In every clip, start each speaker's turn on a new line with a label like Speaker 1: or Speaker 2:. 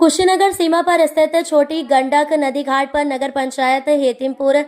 Speaker 1: कुशीनगर सीमा पर स्थित छोटी गंडक नदी घाट पर नगर पंचायत हेतिमपुर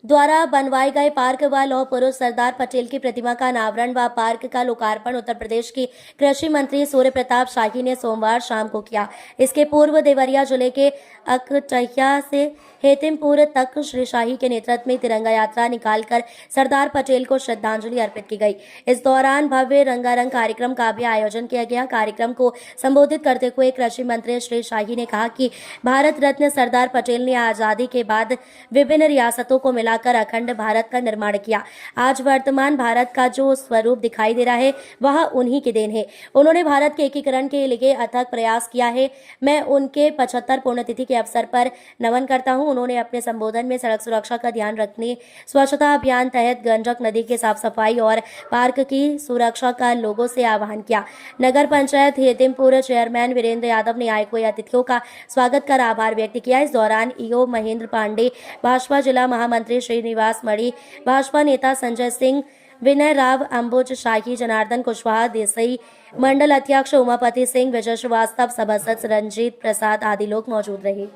Speaker 1: द्वारा बनवाए गए पार्क व लौह पुरुष सरदार पटेल की प्रतिमा का अनावरण व पार्क का लोकार्पण उत्तर प्रदेश की कृषि मंत्री सूर्य प्रताप शाही ने सोमवार शाम को किया। इसके पूर्व देवरिया जिले के अकटहिया से हेतिमपुर तक श्री शाही के नेतृत्व में तिरंगा यात्रा निकालकर सरदार पटेल को श्रद्धांजलि अर्पित की गई। इस दौरान भव्य रंगारंग कार्यक्रम का भी आयोजन किया गया। कार्यक्रम को संबोधित करते हुए कृषि मंत्री श्री शाही ने कहा कि भारत रत्न सरदार पटेल ने आजादी के बाद विभिन्न रियासतों को मिलाकर अखंड भारत का निर्माण किया। आज वर्तमान भारत का जो स्वरूप दिखाई दे रहा है वह उन्हीं की देन है। उन्होंने भारत के एकीकरण के लिए अथक प्रयास किया है। मैं उनके 75 पुण्यतिथि के अवसर पर नमन करता हूं। उन्होंने अपने संबोधन में सड़क सुरक्षा का ध्यान रखने, स्वच्छता अभियान तहत गंडक नदी की साफ सफाई और पार्क की सुरक्षा का लोगों से आह्वान किया। नगर पंचायत हेतिमपुर चेयरमैन वीरेंद्र यादव ने आए हुए अतिथियों का स्वागत कर आभार व्यक्त किया। इस दौरान ईओ महेंद्र पांडे, भाजपा जिला महामंत्री श्रीनिवास मणि, भाजपा नेता संजय सिंह, विनय राव, अंबुज शाही, जनार्दन कुशवाहा देसाई, मंडल अध्यक्ष उमापति सिंह, विजय श्रीवास्तव, सभासद रंजीत प्रसाद आदि लोग मौजूद रहे।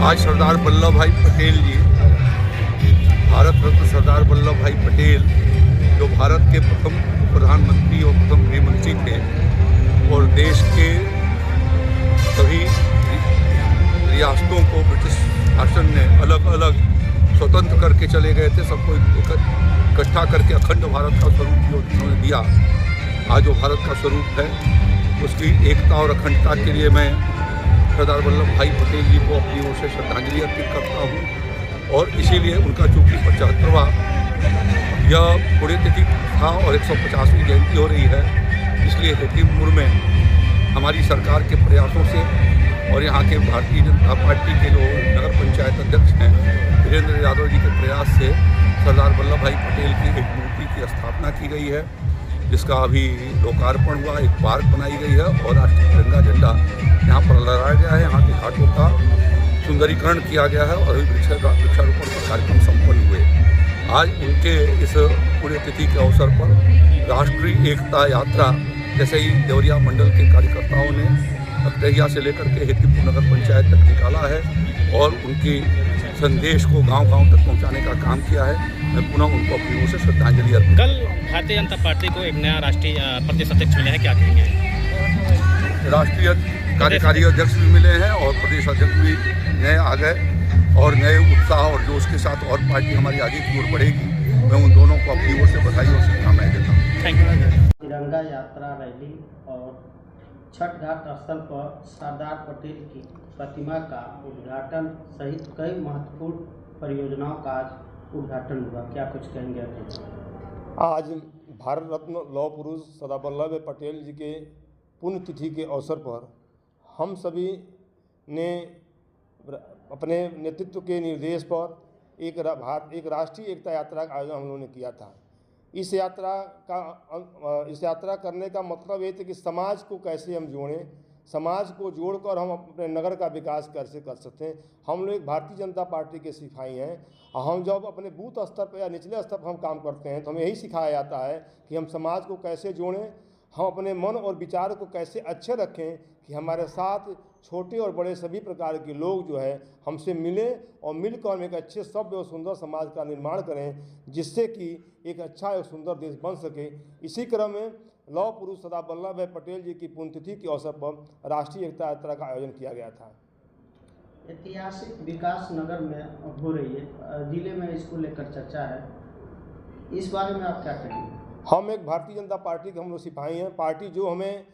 Speaker 2: आज सरदार वल्लभ भाई पटेल जी, भारत रत्न सरदार वल्लभ भाई पटेल जो भारत के प्रथम प्रधानमंत्री और प्रथम गृहमंत्री थे और देश के सभी रियासतों को ब्रिटिश शासन ने अलग अलग स्वतंत्र करके चले गए थे। सबको इकट्ठा करके अखंड भारत का स्वरूप जो उन्होंने दिया, आज जो भारत का स्वरूप है उसकी एकता और अखंडता के लिए मैं सरदार वल्लभ भाई पटेल जी को अपनी ओर से श्रद्धांजलि अर्पित करता हूँ। और इसीलिए उनका चूँकि 75वां यह पुण्यतिथि था और 150वीं जयंती हो रही है, इसलिए हेतिमपुर में हमारी सरकार के प्रयासों से और यहाँ के भारतीय जनता पार्टी के जो नगर पंचायत अध्यक्ष हैं वीरेंद्र यादव जी के प्रयास से सरदार वल्लभ भाई पटेल की एक मूर्ति की स्थापना की गई है, जिसका अभी लोकार्पण हुआ। एक पार्क बनाई गई है और राष्ट्रीय तिरंगा झंडा यहाँ पर लहराया गया है। यहाँ के घाटों का सुंदरीकरण किया गया है और वृक्षारोपण के कार्यक्रम संपन्न हुए। आज उनके इस पुण्यतिथि के अवसर पर राष्ट्रीय एकता यात्रा जैसे ही देवरिया मंडल के कार्यकर्ताओं ने अकटहिया से लेकर के हेतिमपुर नगर पंचायत तक निकाला है और उनकी संदेश को गांव-गांव तक पहुंचाने का काम किया है। मैं पुनः उनको अपनी ओर से श्रद्धांजलि अर्पित।
Speaker 3: कल भारतीय जनता पार्टी को एक नया राष्ट्रीय प्रदेश अध्यक्ष मिले हैं, क्या कहेंगे?
Speaker 2: राष्ट्रीय कार्यकारी अध्यक्ष भी मिले हैं और प्रदेश अध्यक्ष भी नए आ गए और नए उत्साह और जोश के साथ और पार्टी हमारी आगे की ओर बढ़ेगी। मैं उन दोनों को अपनी ओर से बधाई और शुभकामनाएं देता हूँ।
Speaker 3: Thank you.
Speaker 4: तिरंगा यात्रा रैली और छठ घाट स्थल पर सरदार पटेल की प्रतिमा का उद्घाटन सहित कई महत्वपूर्ण परियोजनाओं का आज उद्घाटन हुआ, क्या कुछ कहेंगे आप?
Speaker 5: आज भारत रत्न लौह पुरुष सरदार वल्लभ भाई पटेल जी के पुण्यतिथि के अवसर पर हम सभी ने अपने नेतृत्व के निर्देश पर एक राष्ट्रीय एकता यात्रा का आयोजन हम लोगों ने किया था। इस यात्रा करने का मतलब ये था कि समाज को कैसे हम जोड़ें, समाज को जोड़कर हम अपने नगर का विकास कैसे कर सकते हैं। हम लोग भारतीय जनता पार्टी के सिपाही हैं। हम जब अपने बूथ स्तर पर या निचले स्तर पर हम काम करते हैं तो हमें यही सिखाया जाता है कि हम समाज को कैसे जोड़ें, हम अपने मन और विचार को कैसे अच्छे रखें कि हमारे साथ छोटे और बड़े सभी प्रकार के लोग जो है हमसे मिलें और मिलकर हम एक अच्छे सभ्य और सुंदर समाज का निर्माण करें, जिससे कि एक अच्छा और सुंदर देश बन सके। इसी क्रम में लौह पुरुष सरदार वल्लभ भाई पटेल जी की पुण्यतिथि के अवसर पर राष्ट्रीय एकता यात्रा का आयोजन किया गया था।
Speaker 4: ऐतिहासिक विकास नगर में हो रही है, जिले में इसको लेकर चर्चा है, इस बारे में आप क्या कहेंगे?
Speaker 5: हम एक भारतीय जनता पार्टी के हम लोग सिपाही हैं। पार्टी जो हमें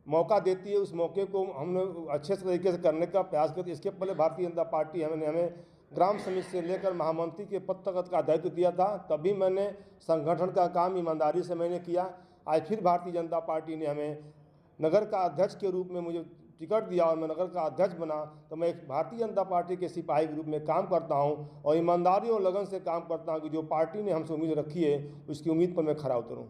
Speaker 5: मौका देती है उस मौके को हम लोग अच्छे तरीके से करने का प्रयास करते हैं। इसके पहले भारतीय जनता पार्टी हमें ग्राम समिति से लेकर महामंत्री के पद तक का दायित्व दिया था, तभी मैंने संगठन का काम ईमानदारी से मैंने किया। आज फिर भारतीय जनता पार्टी ने हमें नगर का अध्यक्ष के रूप में मुझे टिकट दिया और मैं नगर का अध्यक्ष बना, तो मैं एक भारतीय जनता पार्टी के सिपाही के रूप में काम करता हूं और ईमानदारी और लगन से काम करता हूं कि जो पार्टी ने हमसे उम्मीद रखी है उसकी उम्मीद पर मैं खरा उतरूं।